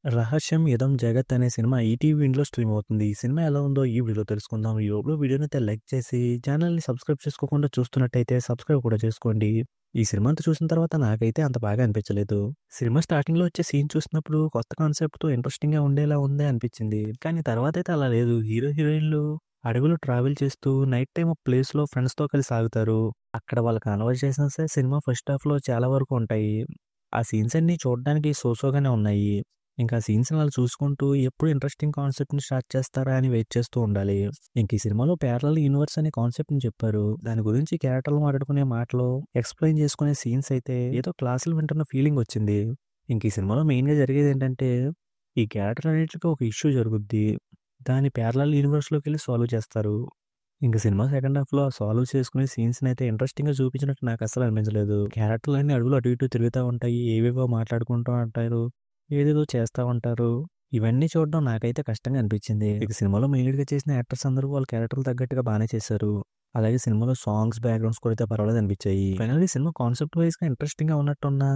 'రహస్యం ఇదం జగత్' అనే సినిమా ఈటీవీ స్ట్రీమ్ అవుతుంది. ఈ సినిమా ఎలా ఉందో ఈ వీడియోలో తెలుసుకుందాం. ఈ లోపల వీడియోనైతే లైక్ చేసి ఛానల్‌ని సబ్స్క్రైబ్ చేసుకోకుండా చూస్తున్నట్టయితే సబ్స్క్రైబ్ కూడా చేసుకోండి. ఈ సినిమా అంతా చూసిన తర్వాత నాకైతే అంత బాగా అనిపించలేదు. సినిమా స్టార్టింగ్‌లో వచ్చే సీన్ చూసినప్పుడు కొత్త కాన్సెప్ట్‌తో ఇంట్రెస్టింగ్‌గా ఉండేలా ఉందే అనిపించింది. కానీ తర్వాతైతే అలా లేదు. హీరో, హీరోయిన్‌లు అడవిలో ట్రావెల్ చేస్తూ నైట్ టైమ్ ఒక ప్లేస్‌లో ఫ్రెండ్స్‌తో కలిసి ఆగుతారు. అక్కడ వాళ్ళ కన్వర్జేషన్సే సినిమా ఫస్ట్ హాఫ్‌లో చాలా వరకు ఉంటాయి. ఆ సీన్స్ అన్నీ చూడడానికి సో‌సో‌గానే ఉన్నాయి. ఇంకా సీన్స్‌ని అలా చూసుకుంటూ ఎప్పుడు ఇంట్రెస్టింగ్ కాన్సెప్ట్‌ని స్టార్ట్ చేస్తారా అని వెయిట్ చేస్తూ ఉండాలి. ఇంక ఈ సినిమాలో ప్యారలల్ యూనివర్స్ అనే కాన్సెప్ట్‌ని చెప్పారు. దాని గురించి క్యారెక్టర్లు మాట్లాడుకునే మాటలు, ఎక్స్‌ప్లెయిన్ చేసుకునే సీన్స్ అయితే ఏదో క్లాసులు వింటున్న ఫీలింగ్ వచ్చింది. ఇంక ఈ సినిమాలో మెయిన్‌గా జరిగేదేంటంటే, ఈ క్యారెక్టర్‌లన్నిటికి ఒక ఇష్యూ జరుగుద్ది. దాన్ని ప్యారలల్ యూనివర్స్‌లోకెళ్ళి సాల్వ్ చేస్తారు. ఇంక సినిమా సెకండ్ హాఫ్‌లో ఆ సాల్వ్ చేసుకునే సీన్స్‌నైతే ఇంట్రెస్టింగ్‌గా చూపించినట్టు నాకస్సలు అనిపించలేదు. క్యారెక్టర్‌లన్నీ అడవిలో అటు ఇటు తిరుగుతా ఉంటాయి. ఏవేవో మాట్లాడుకుంటూ ఉంటారు. ఏదేదో చేస్తా ఉంటారు. ఇవన్నీ చూడడం నాకైతే కష్టంగా అనిపించింది. ఇక సినిమాలో మెయిన్ లీడ్‌గా చేసిన యాక్టర్స్ అందరూ వాళ్ళ క్యారెక్టర్‌లకు తగ్గట్టుగా బానే చేశారు. అలాగే సినిమాలో సాంగ్స్, బ్యాక్‌గ్రౌండ్స్ కూడా అయితే పర్వాలేదనిపించాయి. ఫైనల్లీ సినిమా కాన్సెప్ట్ వైస్‌గా ఇంట్రెస్టింగ్‌గా ఉన్నట్టున్నా,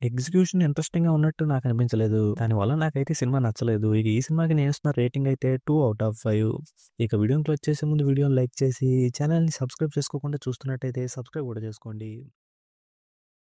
ఎగ్జిక్యూషన్ ఇంట్రెస్టింగ్‌గా ఉన్నట్టు నాకు అనిపించలేదు. దానివల్ల నాకైతే సినిమా నచ్చలేదు. ఇక ఈ సినిమాకి నేనిస్తున్న రేటింగ్ అయితే 2 ఔట్ ఆఫ్ 5. ఇక వీడియోని క్లోజ్ చేసే ముందు వీడియోని లైక్ చేసి, ఛానెల్‌ని సబ్స్క్రైబ్ చేసుకోకుండా చూస్తున్నట్టయితే సబ్స్క్రైబ్ కూడా చేసుకోండి.